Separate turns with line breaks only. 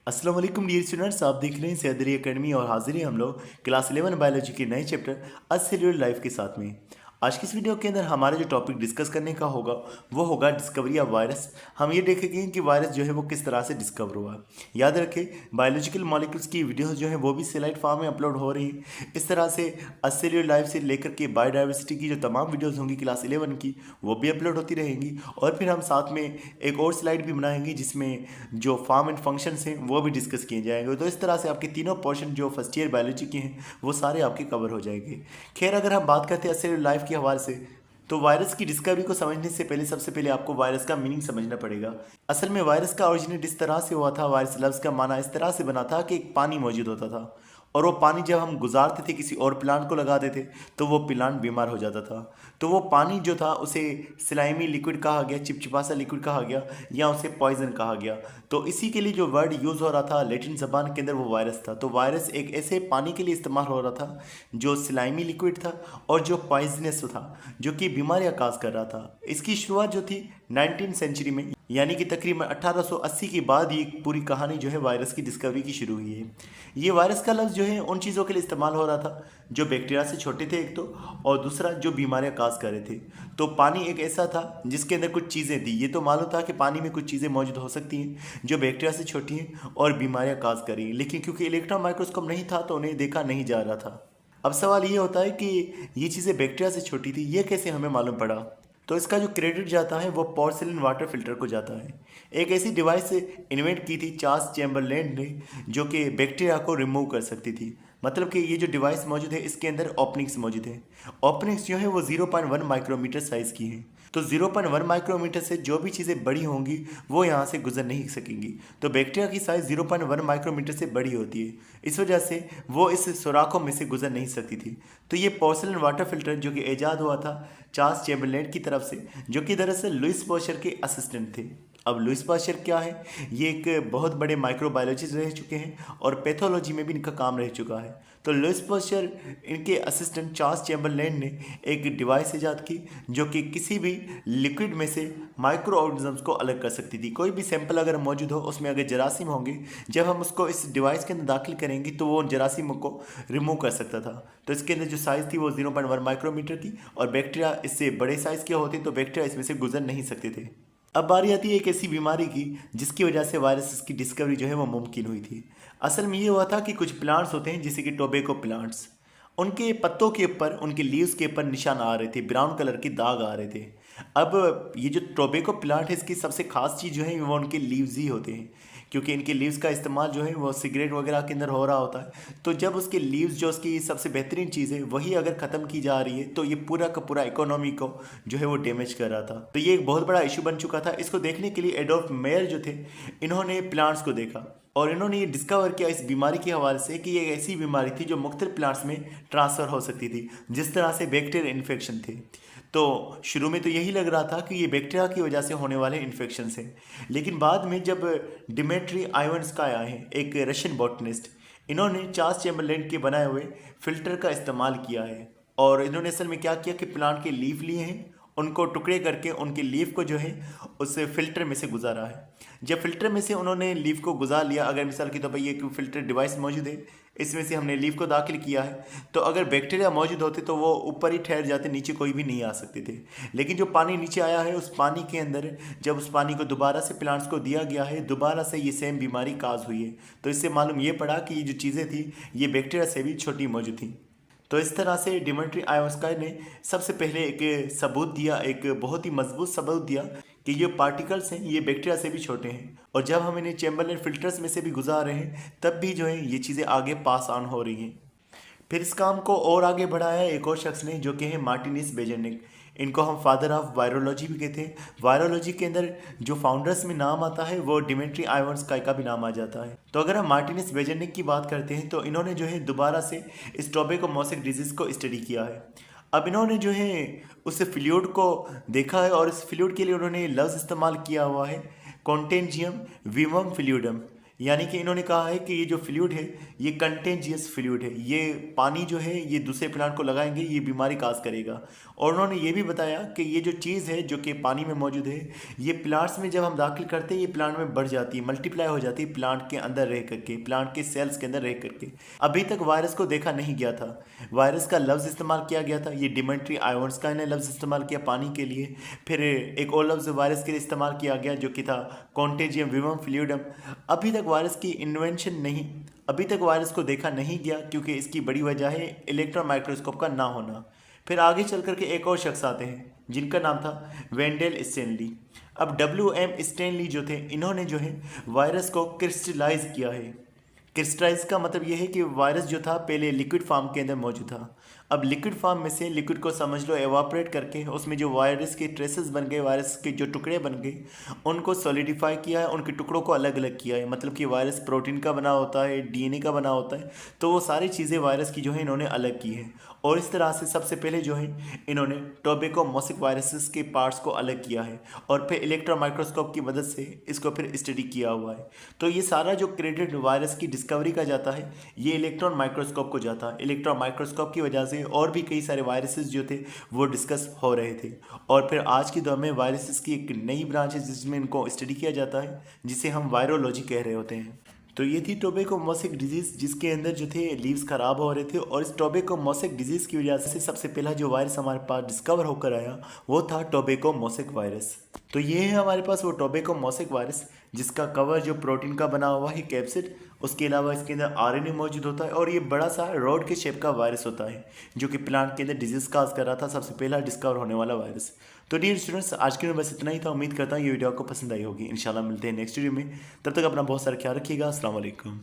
अस्सलाम वालेकुम dear students, आप देख रहे हैं सैदरी एकेडमी और हाजिर हैं हम लोग क्लास 11 बायोलॉजी के नए चैप्टर अ सेल्यूलर लाइफ के साथ में। आज की इस वीडियो के अंदर हमारा जो टॉपिक डिस्कस करने का होगा वो होगा डिस्कवरी ऑफ वायरस। हम ये देखेंगे कि वायरस जो है वो किस तरह से डिस्कवर हुआ। याद रखें, बायोलॉजिकल मॉलिक्यूल्स की वीडियोस जो है वो भी सेलाइट फॉर्म में अपलोड हो रही हैं। इस तरह से अ सेल्यूलर लाइफ से लेकर के बायोडाइवर्सिटी की जो तमाम वीडियोज़ होंगी क्लास 11 की वो भी अपलोड होती रहेंगी। और फिर हम साथ में एक और स्लाइड भी बनाएंगे जिसमें जो फॉर्म एंड फंक्शंस हैं वो भी डिस्कस किए जाएंगे। तो इस तरह से आपके तीनों पोर्शन जो फर्स्ट ईयर बायोलॉजी के हैं वो सारे आपके कवर हो जाएंगे। खैर, अगर हम बात करते हैं सेल्यूलर लाइफ के हवाले से, तो वायरस की डिस्कवरी को समझने से पहले सबसे पहले आपको वायरस का मीनिंग समझना पड़ेगा। असल में वायरस का ओरिजिनेट इस तरह से हुआ था, वायरस लफ्ज़ का माना इस तरह से बना था कि एक पानी मौजूद होता था और वो पानी जब हम गुजारते थे किसी और प्लांट को लगाते थे तो वो प्लांट बीमार हो जाता था। तो वो पानी जो था उसे स्लाइमी लिक्विड कहा गया, चिपचिपा सा लिक्विड कहा गया, या उसे पॉइजन कहा गया। तो इसी के लिए जो वर्ड यूज़ हो रहा था लैटिन ज़बान के अंदर वो वायरस था। तो वायरस एक ऐसे पानी के लिए इस्तेमाल हो रहा था जो स्लाइमी लिक्विड था और जो पॉइजनस था, जो कि बीमारियाँ काज कर रहा था। इसकी शुरुआत जो थी 19th सेंचुरी में, यानी कि तकरीबन 1880 के बाद ये पूरी कहानी जो है वायरस की डिस्कवरी की शुरू हुई है। ये वायरस का लफ्ज़ जो है उन चीज़ों के लिए इस्तेमाल हो रहा था जो बैक्टीरिया से छोटे थे एक तो, और दूसरा जो बीमारियां काज कर रहे थे। तो पानी एक ऐसा था जिसके अंदर कुछ चीज़ें थी। ये तो मालूम था कि पानी में कुछ चीज़ें मौजूद हो सकती हैं जो बैक्टीरिया से छोटी हैं और बीमारियां काज कर रही हैं, लेकिन क्योंकि इलेक्ट्रॉन माइक्रोस्कोप नहीं था तो उन्हें देखा नहीं जा रहा था। अब सवाल ये होता है कि ये चीज़ें बैक्टीरिया से छोटी थी, ये कैसे हमें मालूम पड़ा। तो इसका जो क्रेडिट जाता है वो पोर्सिलिन वाटर फिल्टर को जाता है। एक ऐसी डिवाइस इन्वेंट की थी चार्ल्स चैम्बरलेन ने जो कि बैक्टीरिया को रिमूव कर सकती थी। मतलब कि ये जो डिवाइस मौजूद है इसके अंदर ओपनिंग्स मौजूद है। ओपनिंग्स जो है वो 0.1 माइक्रोमीटर साइज़ की हैं। तो 0.1 माइक्रोमीटर से जो भी चीज़ें बड़ी होंगी वो यहाँ से गुजर नहीं सकेंगी। तो बैक्टीरिया की साइज़ 0.1 माइक्रोमीटर से बड़ी होती है, इस वजह से वो इस सुराखों में से गुजर नहीं सकती थी। तो ये पोर्सिलिन वाटर फिल्टर जो कि ईजाद हुआ था चार्ल्स चैम्बरलेन की तरफ से, जो कि दरअसल लुइस पाश्चर के असिस्टेंट थे। अब लुइस पाश्चर क्या है, ये एक बहुत बड़े माइक्रोबायोलॉजिस्ट रह चुके हैं और पैथोलॉजी में भी इनका काम रह चुका है। तो लुइस पाश्चर इनके असिस्टेंट चार्ल्स चैम्बरलेन ने एक डिवाइस ईजाद की जो कि किसी भी लिक्विड में से माइक्रो ऑर्गेनिजम्स को अलग कर सकती थी। कोई भी सैंपल अगर मौजूद हो उसमें अगर जरासीम होंगे, जब हम उसको इस डिवाइस के अंदर दाखिल करेंगे तो वो जरासीम को रिमूव कर सकता था। तो इसके अंदर जो साइज़ थी वो 0.1 माइक्रोमीटर थी और बैक्टीरिया इससे बड़े साइज़ के होते तो बैक्टीरिया इसमें से गुजर नहीं सकते थे। अब बारी आती है एक ऐसी बीमारी की जिसकी वजह से वायरस की डिस्कवरी जो है वो मुमकिन हुई थी। असल में ये हुआ था कि कुछ प्लांट्स होते हैं जैसे कि टोबैको प्लांट्स, उनके पत्तों के ऊपर, उनके लीव्स के ऊपर निशान आ रहे थे, ब्राउन कलर के दाग आ रहे थे। अब ये जो टोबैको प्लांट है इसकी सबसे खास चीज़ जो है वो उनके लीव्स ही होते हैं, क्योंकि इनके लीव्स का इस्तेमाल जो है वो सिगरेट वगैरह के अंदर हो रहा होता है। तो जब उसके लीव्स जो उसकी सबसे बेहतरीन चीज़ है वही अगर ख़त्म की जा रही है तो ये पूरा का पूरा इकोनॉमी को जो है वो डैमेज कर रहा था। तो ये एक बहुत बड़ा इशू बन चुका था। इसको देखने के लिए एडोल्फ मेयर जो थे इन्होंने प्लांट्स को देखा और इन्होंने ये डिस्कवर किया इस बीमारी के हवाले से कि ये एक ऐसी बीमारी थी जो मुख्तलिफ प्लांट्स में ट्रांसफ़र हो सकती थी, जिस तरह से बैक्टीरियल इन्फेक्शन थे। तो शुरू में तो यही लग रहा था कि ये बैक्टीरिया की वजह से होने वाले इन्फेक्शन हैं, लेकिन बाद में जब डिमेट्री आइवनस्काया है एक रशियन बॉटनिस्ट, इन्होंने चार्ल्स चैम्बरलेन के बनाए हुए फिल्टर का इस्तेमाल किया है। और इन्होंने असल में क्या किया कि प्लांट के लीफ लिए हैं, उनको टुकड़े करके उनके लीफ को जो है उस फिल्टर में से गुजारा है। जब फिल्टर में से उन्होंने लीफ को गुजार लिया, अगर मिसाल की तो भाई ये फिल्टर डिवाइस मौजूद है, इसमें से हमने लीफ को दाखिल किया है, तो अगर बैक्टीरिया मौजूद होते तो वो ऊपर ही ठहर जाते, नीचे कोई भी नहीं आ सकते थे। लेकिन जो पानी नीचे आया है उस पानी के अंदर जब उस पानी को दोबारा से प्लांट्स को दिया गया है, दोबारा से ये सेम बीमारी काज हुई है। तो इससे मालूम ये पड़ा कि ये जो चीज़ें थी ये बैक्टीरिया से भी छोटी मौजूद थी। तो इस तरह से डिमेट्री आयोस्काय ने सबसे पहले एक सबूत दिया, एक बहुत ही मजबूत सबूत दिया कि ये पार्टिकल्स हैं ये बैक्टीरिया से भी छोटे हैं, और जब हम इन्हें चैम्बरलेन फिल्टर्स में से भी गुजार रहे हैं तब भी जो है ये चीज़ें आगे पास ऑन हो रही हैं। फिर इस काम को और आगे बढ़ाया एक और शख्स ने जो कि है मार्टिनिस बेजेनिक। इनको हम फादर ऑफ वायरोलॉजी भी कहते हैं। वायरोलॉजी के अंदर जो फाउंडर्स में नाम आता है वो डिमेट्री आइवनस्काई का भी नाम आ जाता है। तो अगर हम मार्टिनिस बेजेनिक की बात करते हैं तो इन्होंने जो है दोबारा से इस टोबैकोमोसिक डिजीज़ को स्टडी किया है। अब इन्होंने जो है उस फ्लूइड को देखा है और इस फ्लूइड के लिए उन्होंने लफ्ज़ इस्तेमाल किया हुआ है कॉन्टेंजियम विमम फ्लूइडम, यानी कि इन्होंने कहा है कि ये जो फ्लूइड है ये कंटेंजियस फ्लूइड है, ये पानी जो है ये दूसरे प्लांट को लगाएंगे ये बीमारी काज करेगा। और उन्होंने ये भी बताया कि ये जो चीज़ है जो कि पानी में मौजूद है ये प्लांट्स में जब हम दाखिल करते हैं ये प्लांट में बढ़ जाती है, मल्टीप्लाई हो जाती है प्लांट के अंदर रह करके, प्लांट के सेल्स के अंदर रह करके। अभी तक वायरस को देखा नहीं गया था, वायरस का लफ्ज़ इस्तेमाल किया गया था, ये डिमेंट्री आयोन्स का इन्हें लफ्ज़ इस्तेमाल किया पानी के लिए। फिर एक और लफ्ज़ वायरस के लिए इस्तेमाल किया गया जो कि था कॉन्टेजियम विवम फ्लूइडम। अभी तक वायरस की इन्वेंशन नहीं, अभी तक वायरस को देखा नहीं गया क्योंकि इसकी बड़ी वजह है इलेक्ट्रॉन माइक्रोस्कोप का ना होना। फिर आगे चल करके एक और शख्स आते हैं जिनका नाम था वेंडेल स्टेनली। अब WM स्टेनली जो थे इन्होंने जो है वायरस को क्रिस्टलाइज किया है। क्रिस्टलाइज का मतलब ये है कि वायरस जो था पहले लिक्विड फॉर्म के अंदर मौजूद था, अब लिक्विड फॉर्म में से लिक्विड को समझ लो एवापरेट करके उसमें जो वायरस के ट्रेसेस बन गए, वायरस के जो टुकड़े बन गए उनको सॉलिडिफाई किया है, उनके टुकड़ों को अलग अलग किया है। मतलब कि वायरस प्रोटीन का बना होता है, DNA का बना होता है, तो वो सारी चीज़ें वायरस की जो है इन्होंने अलग की है। और इस तरह से सबसे पहले जो है इन्होंने टोबैको मोसिक वायरसेस के पार्ट्स को अलग किया है और फिर इलेक्ट्रॉन माइक्रोस्कोप की मदद से इसको फिर स्टडी किया हुआ है। तो ये सारा जो क्रेडिट वायरस की डिस्कवरी का जाता है ये इलेक्ट्रॉन माइक्रोस्कोप को जाता है। इलेक्ट्रॉन माइक्रोस्कोप की वजह से और भी कई सारे वायरसेस जो थे वो डिस्कस हो रहे थे। और फिर आज के दौर में वायरसेस की एक नई ब्रांच है जिसमें इनको स्टडी किया जाता है, जिसे हम वायरोलॉजी कह रहे होते हैं। तो ये थी टोबैको मोसिक डिजीज़ जिसके अंदर जो थे लीव्स खराब हो रहे थे, और इस टोबैको मोसिक डिजीज़ की वजह से सबसे पहला जो वायरस हमारे पास डिस्कवर होकर आया वो था टोबैको मोसिक वायरस। तो ये है हमारे पास वो टोबैको मोसिक वायरस जिसका कवर जो प्रोटीन का बना हुआ है कैप्सिड, उसके अलावा इसके अंदर RNA मौजूद होता है और ये बड़ा सा रॉड के शेप का वायरस होता है जो कि प्लांट के अंदर डिजीज़ काज कर रहा था, सबसे पहला डिस्कवर होने वाला वायरस। तो डियर स्टूडेंट्स आज के लिए बस इतना ही था, उम्मीद करता हूँ ये वीडियो आपको पसंद आई होगी। इंशाल्लाह मिलते हैं नेक्स्ट वीडियो में, तब तक अपना बहुत सारा ख्याल रखिएगा। अस्सलाम वालेकुम।